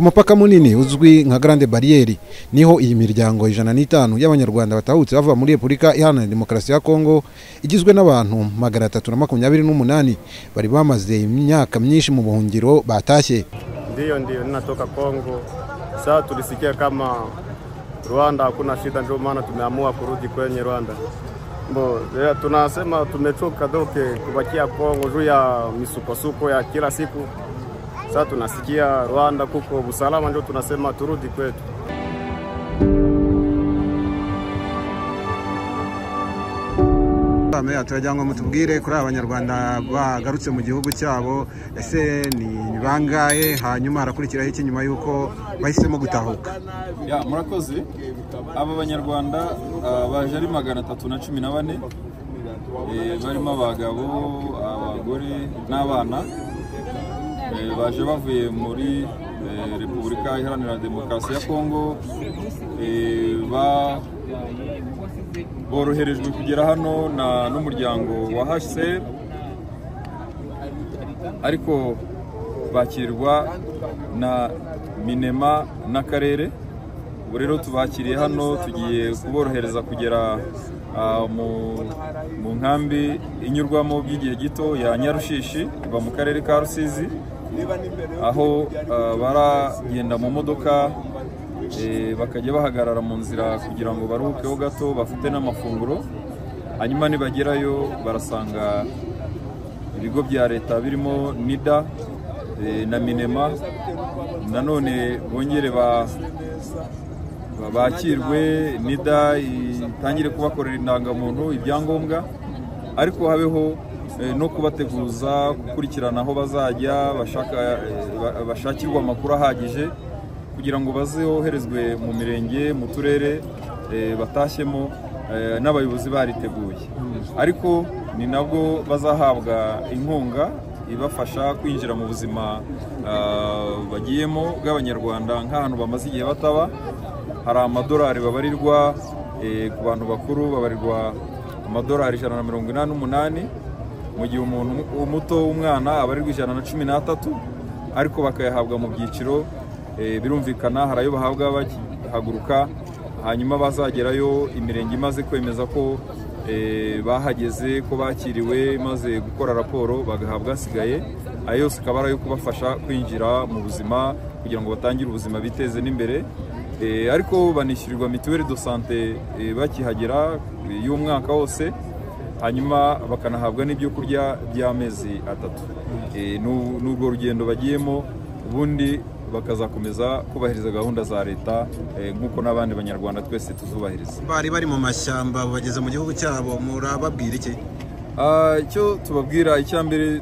ku mupaka munini uzwi nka Grande Barriere niho iyi miryango 105 y'abanyarwanda batahutse bava muri Repubulika Iharanira Demokarasi ya Kongo igizwe n'abantu 328 bari bamaze imyaka myinshi mu buhungiro batashye. Ndio ninatoka Kongo. Sasa tulisikia kama Rwanda hakuna shida, ndio maana tumeamua kurudi kwenye Rwanda. Tunasema tumechoka doke kubakia Kongo juu ya misukosuko ya kila siku. Sasa tunasikia Rwanda kuko usalama, ndio tunasema turudi kwetu. Turajyango mutubwire kuri abanyarwanda bagarutse mu gihugu cyabo, ese ni bangaye, hanyuma harakurikiraho iki nyuma yuko bahisemo gutahuka? Murakoze. Aba banyarwanda baje ari 314 barimo abagabo, abagore n'abana, baje bavuye muri Repubulika Iharanira Demokarasi ya Kongo, boroherejwe kugera hano n'umuryango wa HCR, ariko bakirwa na Minema n'akarere. Ubu rero tubakiriye hano, tugiye kuborohereza kugera mu nkambi inyurwamo by'igihe gito ya Nyarushishi iba mu karere ka Rusizi, aho baragenda mu modoka bakajya bahagarara mu nzira kugira ngo baruhukeho gato, bafite n'amafunguro. Hanyuma nibagerayo barasanga ibigo bya leta birimo NIDA na Minema, nanone bongere bakirwe, NIDA itangire kubakorera indangamuntu, ibyangombwa, ariko habeho no kubateguza gukurikirana aho bazajya bashakirwa amakuru ahagije kugira ngo bazoherezwe mu mirenge, mu turere batashyemo n'abayobozi bariteguye. Ariko ni nabwo bazahabwa inkunga ibafasha kwinjira mu buzima bagiyemo bw'abanyarwanda. Nk'ahantu bamaze igihe bataba, hari amadolari babarirwa, ku bantu bakuru babarirwa amadolari 188, mu gihe umuntu muto w'umwana abarirwa 113, ariko bakayahabwa mu byiciro. Birumvikana hari ayo bahabwa bahaguruka, hanyuma bazagerayo imirenge imaze kwemeza ko bahageze, ko bakiriwe, maze gukora raporo bagahabwa asigaye. Ayo yose akaba ari ayo kubafasha kwinjira mu buzima kugira ngo batangire ubuzima biteze n'imbere. Ariko banishyurirwa mituweli de sante bakihagera y'umwaka wose, hanyuma bakanahabwa n'ibyo kurya by'amezi 3. N'urwo rugendo bagiyemo, ubundi bakazakomeza kubahiriza gahunda za leta nk'uko n'abandi banyarwanda twese tuzubahiriza. Bari mu mashyamba bageze mu gihugu cyabo, murababwira iki? Icyo tubabwira, icyambere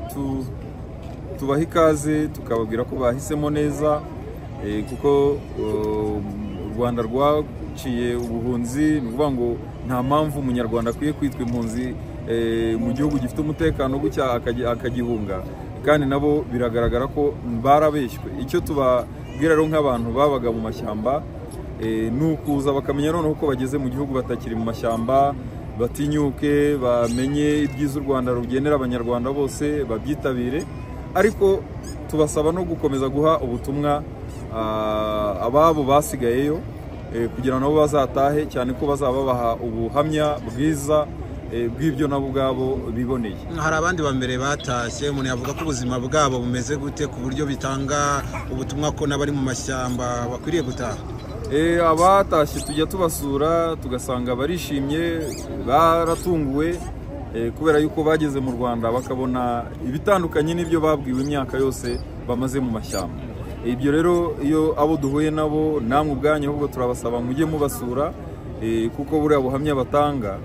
tubaha ikaze, tukababwira ko bahisemo neza, kuko u Rwanda rwaciye ubuhunzi. Ni ukuvuga ngo nta mpamvu umunyarwanda akwiye kwitwa impunzi mu gihugu gifite umutekano gutya akagihunga, kandi nabo biragaragara ko barabeshywe. Icyo tubabwira rero nk'abantu babaga mu mashyamba, ni ukuza bakamenya noneho ko bageze mu gihugu batakiri mu mashyamba, batinyuke, bamenye ibyiza u Rwanda rugenera abanyarwanda bose, babyitabire. Ariko tubasaba no gukomeza guha ubutumwa ababo basigayeyo, kugira nabo bazatahe, cyane ko bazaba babaha ubuhamya bwiza bw'ibyo nabo ubwabo biboneye. Hari abandi bambere batashye, umuntu yavuga ko ubuzima bwabo bumeze gute ku buryo bitanga ubutumwa ko n'abari mu mashyamba bakwiriye gutaha? Abatashye tujya tubasura, tugasanga barishimye, baratunguwe, kubera yuko bageze mu Rwanda bakabona ibitandukanye n'ibyo babwiwe imyaka yose bamaze mu mashyamba. Ibyo rero iyo abo duhuye nabo, namwe ubwanyu ahubwo turabasaba mujye mubasura, kuko buriya buhamya batanga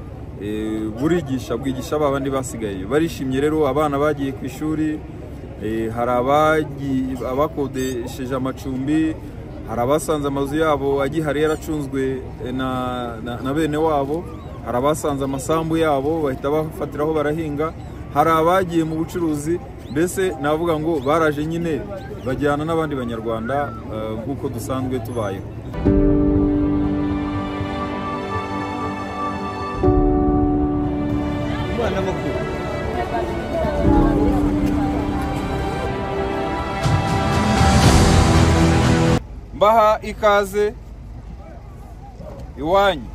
burigisha, bwigisha abandi basigaye. Barishimye rero, abana bagiye ku ishuri, hari abakodesheje amacumbi, hari abasanze amazu yabo agihari yaracunzwe na bene wabo, hari abasanze amasambu yabo bahita bafatiraho barahinga, hari abagiye mu bucuruzi. Mbese navuga ngo baraje nyine bajyana n'abandi banyarwanda nk'uko dusanzwe tubayeho. mbaha ikaze iwanyu.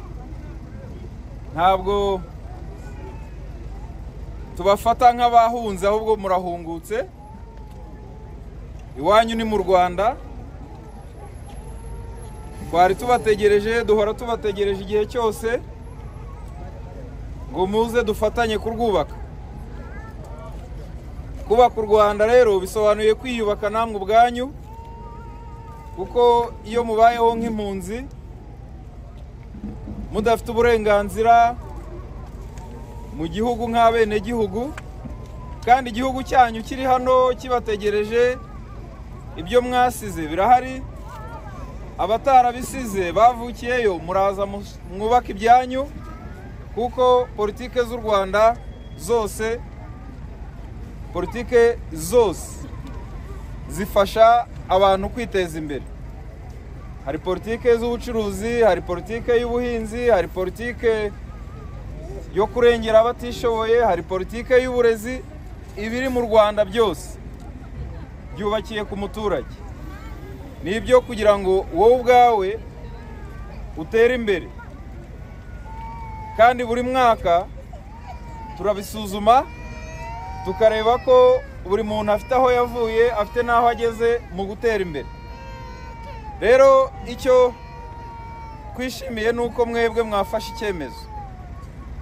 Ntabwo tubafata nk'abahunze ahubwo murahungutse. Iwanyu ni mu Rwanda. Twari tubategereje, duhora tubategereje igihe cyose ngo muze dufatanye kurwubaka. Kubaka u Rwanda rero bisobanuye kwiyubaka namwe ubwanyu, kuko iyo mubayeho nk'impunzi mudafite uburenganzira mu gihugu nk'abene gihugu, kandi igihugu cyanyu kiri hano kibategereje, ibyo mwasize birahari, abatarabisize bavukiyeyo muraza mwubaka ibyanyu, kuko politike z'u Rwanda zose, politike zose zifasha abantu kwiteza imbere. Hari politike z'ubucuruzi, hari politike y'ubuhinzi, hari politike yo kurengera abatishoboye, hari politike y'uburezi. Ibiri mu Rwanda byose byubakiye ku muturage. Ni ibyo kugira ngo wowe ubwawe utere imbere. Kandi buri mwaka turabisuzuma tukareba ko buri muntu afite aho yavuye, afite n'aho ageze mu gutera imbere. Rero icyo twishimiye ni uko mwebwe mwafashe icyemezo.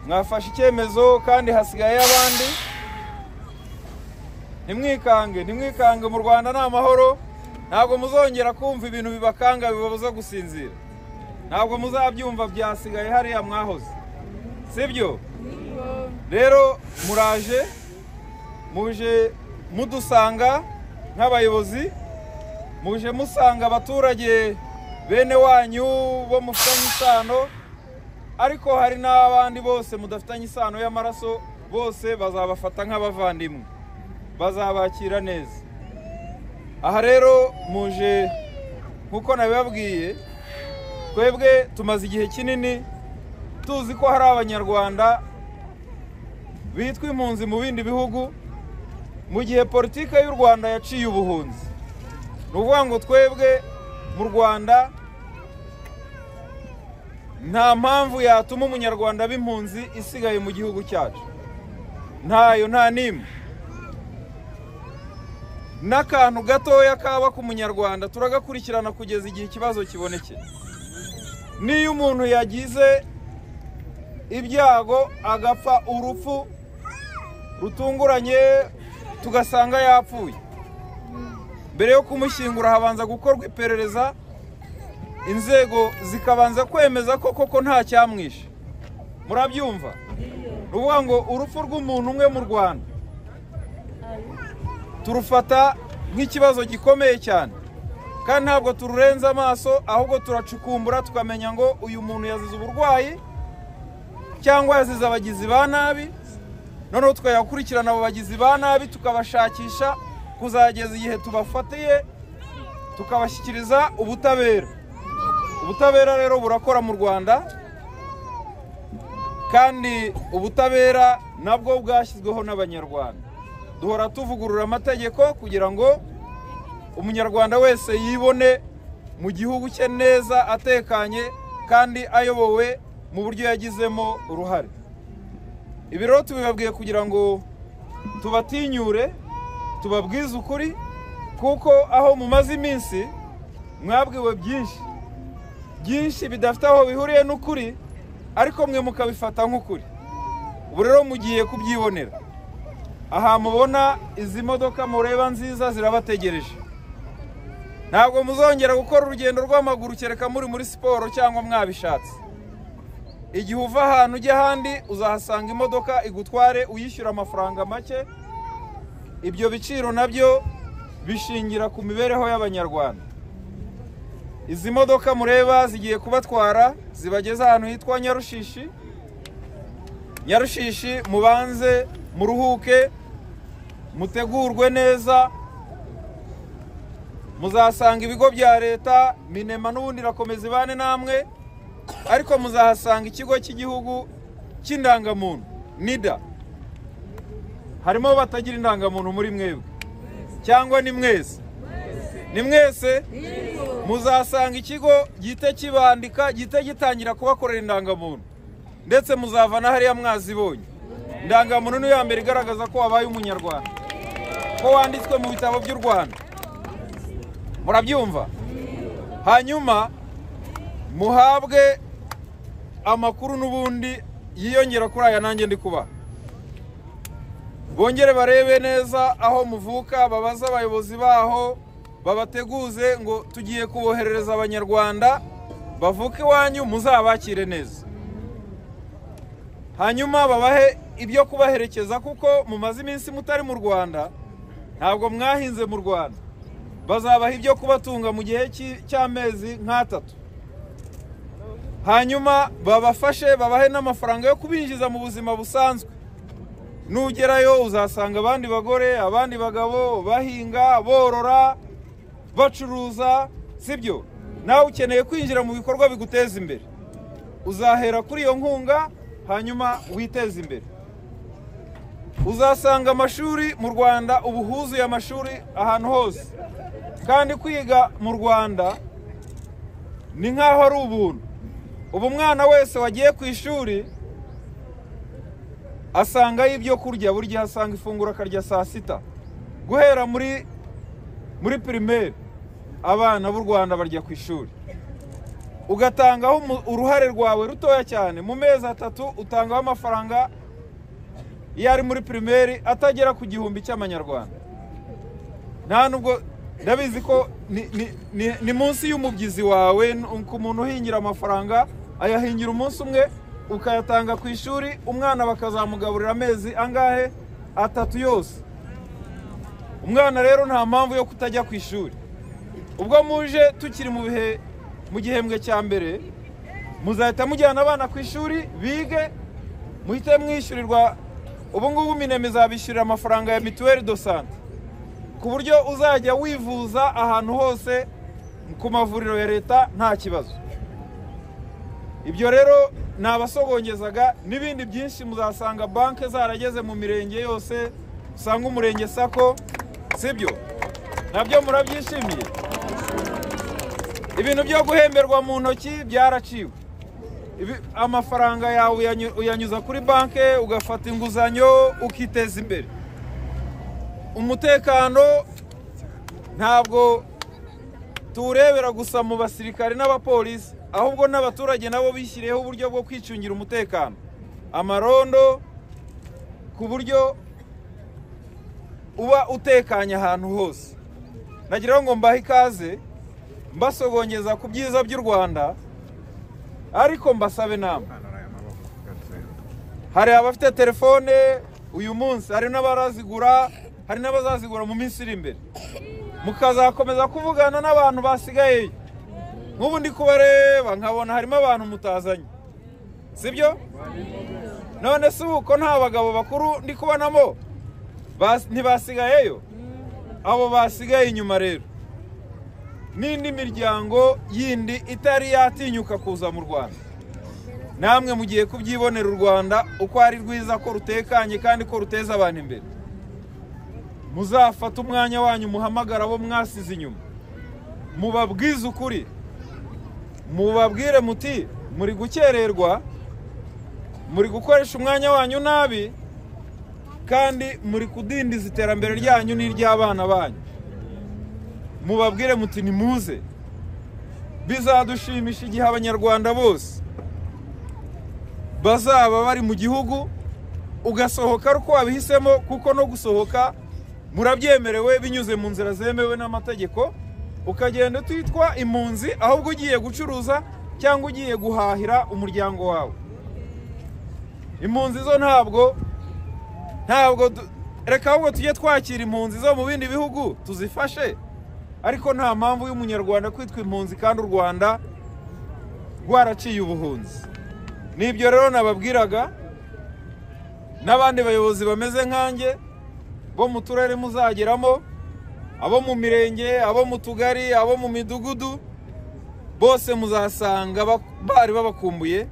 Mwafashe icyemezo kandi hasigaye abandi. Ntimwikange, mu Rwanda ni amahoro. Ntabwo muzongera kumva ibintu bibakanga bibabuza gusinzira. Ntabwo muzabyumva byasigaye hariya mwahoze. Sibyo? Rero muje mudusanga nk'abayobozi, muje musanga abaturage bene wanyu bo mufitanye isano, ariko hari n'abandi bose mudafitanye isano y'amaraso, bose bazabafata nk'abavandimwe, bazabakira neza. Aha rero muje nkuko nabibabwiye, twebwe tumaze igihe kinini tuzi ko hari abanyarwanda bitwa impunzi mu bindi bihugu, mu gihe politike y'u Rwanda yaciye ubuhunzi. Ni ukuvuga ngo twebwe mu Rwanda nta mpamvu yatuma umunyarwanda b'impunzi isigaye mu gihugu cyacu. Ntayo, nta nimwe. N'akantu gatoya kaba ku munyarwanda turagakurikirana kugeza igihe ikibazo kibonekeye. Niyo umuntu yagize ibyago agapfa urupfu rutunguranye tugasanga yapfuye, mbere yo kumushyingura habanza gukorwa iperereza, inzego zikabanza kwemeza ko koko nta cyamwishe. Murabyumva? Ruvuga ngo urupfu rw'umuntu umwe mu Rwanda turufata nk'ikibazo gikomeye cyane, kandi ntabwo tururenza amaso, ahubwo turacukumbura tukamenya ngo uyu muntu yazize uburwayi cyangwa yazize abagizi ba nabi. Noneho tukayakurikirana abo bagizi ba nabi tukabashakisha kuzageza igihe tubafatiye tukabashyikiriza ubutabera. Ubutabera rero burakora mu Rwanda, kandi ubutabera nabwo bwashyizweho n'abanyarwanda. Duhora tuvugurura amategeko kugira ngo umunyarwanda wese yibone mu gihugu cye neza, atekanye kandi ayobowe mu buryo yagizemo uruhare. Ibi rero tubibabwiye kugira ngo tubatinyure, tubabwize ukuri, kuko aho mumaze iminsi mwabwiwe byinshi bidafite aho bihuriye n'ukuri, ariko mwe mukabifata nk'ukuri. Ubu rero mugiye kubyibonera. Aha mubona izi modoka mureba nziza zirabategereje. Ntabwo muzongera gukora urugendo rw'amaguru kereka muri siporo cyangwa mwabishatse. Igihe uva ahantu ujya ahandi uzahasanga imodoka igutware uyishyura amafaranga make. Ibyo biciro nabyo bishingira ku mibereho y'abanyarwanda. Izi modoka mureba zigiye kubatwara zibageza ahantu hitwa Nyarushishi. Nyarushishi mubanze muruhuke, mutegurwe neza. Muzahasanga ibigo bya leta, Minema n'ubundi rakomeza ibane namwe, ariko muzahasanga ikigo cy'igihugu cy'indangamuntu NIDA. Harimo batagira indangamuntu muri mwebwe cyangwa ni mwese? Ni mwese? muzasanga ikigo gihite kibandika, gihite gitangira kubakorera indangamuntu, ndetse muzava na hariya mwazibonye. Indangamuntu niyo ya mbere igaragaza ko wabaye umunyarwanda, ko wanditswe mu bitabo by'u Rwanda. Murabyumva? Hanyuma muhabwe amakuru n'ubundi yiyongera kuri aya nanjye ndi kuba. Bongere barebe neza aho muvuka, babaza abayobozi baho, babateguze ngo tugiye kuboherereza abanyarwanda bavuka iwanyu, muzabakire neza. Hanyuma babahe ibyo kubaherekeza, kuko mumaze iminsi mutari mu Rwanda, ntabwo mwahinze mu Rwanda. Bazabaha ibyo kubatunga mu gihe cy'amezi nk'3. Hanyuma babafashe, babahe n'amafaranga yo kubinjiza mu buzima busanzwe. Nugerayo uzasanga abandi bagore, abandi bagabo bahinga, borora, bacuruza, sibyo? Nawe ukeneye kwinjira mu bikorwa biguteza imbere. Uzahera kuri iyo nkunga, hanyuma witeze imbere. Uzasanga amashuri mu Rwanda ubu huzuye amashuri ahantu hose, kandi kwiga mu Rwanda ni nk'aho ari ubuntu. Ubu umwana wese wagiye ku ishuri asangayo ibyo kurya, buri gihe asanga ifunguro akarya saa sita. Guhera muri primaire abana b'u Rwanda barya ku ishuri. Ugatangaho uruhare rwawe rutoya cyane, mu mezi 3 utangaho amafaranga yari muri primaire atagera ku 1000 cy'amanyarwanda. Nta nubwo ndabizi ko ni munsi y'umubyizi wawe. Ku muntu uhingira amafaranga ayahingira umunsi umwe, ukayatanga ku ishuri, umwana bakazamugaburira amezi angahe? 3 yose. Umwana rero nta mpamvu yo kutajya ku ishuri. Ubwo muje tukiri mu gihembwe cya mbere, muzahita mujyana abana ku ishuri bige, muhite mwishyurirwa. Ubu ngubu Minemi izabishyurira amafaranga ya mituelle de santé, ku buryo uzajya wivuza ahantu hose ku mavuriro ya leta nta kibazo. Ibyo rero nabasogongezaga, n'ibindi byinshi muzasanga banke zarageze mu mirenge yose, usanga umurenge sako, sibyo? Nabyo murabyishimiye. Ibintu byo guhemberwa mu ntoki byaraciwe. Amafaranga yawe uyanyuza kuri banke, ugafata inguzanyo, ukiteza imbere. Umutekano ntabwo tuwurebera gusa mu basirikare n'abapolisi, ahubwo n'abaturage nabo bishyiriyeho uburyo bwo kwicungira umutekano, amarondo, ku buryo uba utekanye ahantu hose. Nagira ngo mbahe ikaze, mbasogongeza ku byiza by'u Rwanda, ariko mbasabe nama. Hari abafite telefone uyu munsi, hari n'abarazigura, hari n'abazazigura mu minsi iri imbere. Mukazakomeza kuvugana n'abantu basigaye. Nk'ubu ndi kubareba nkabona harimo abantu mutazanye, sibyo? None se uko nta bagabo bakuru ndi kubonamo ntibasigayeyo? Abo basigaye inyuma rero n'indi miryango yindi itari yatinyuka kuza mu Rwanda, namwe mugiye kubyibonera u Rwanda uko ari rwiza, ko rutekanye kandi ko ruteza abantu imbere. Muzafata umwanya wanyu muhamagara abo mwasize inyuma, mubabwize ukuri, mubabwire muti muri gukererwa, muri gukoresha umwanya wanyu nabi, kandi muri kudindiza iterambere ryanyu n'iry'abana banyu. Mubabwire muti nimuze. Bizadushimisha igihe abanyarwanda bose bazaba bari mu gihugu, ugasohoka uko wabihisemo, kuko no gusohoka murabyemerewe binyuze mu nzira zemewe n'amategeko, ukagenda utitwa impunzi, ahubwo ugiye gucuruza cyangwa ugiye guhahira umuryango wawe. Impunzi zo ntabwo reka ahubwo tujye twakira impunzi zo mu bindi bihugu tuzifashe, ariko nta mpamvu y'umunyarwanda kwitwa impunzi kandi u Rwanda rwaraciye ubuhunzi. Nibyo rero nababwiraga, n'abandi bayobozi bameze nkanjye bo mu turere muzageramo, abo mu mirenge, abo mu tugari, abo mu midugudu, bose muzasanga bari babakumbuye,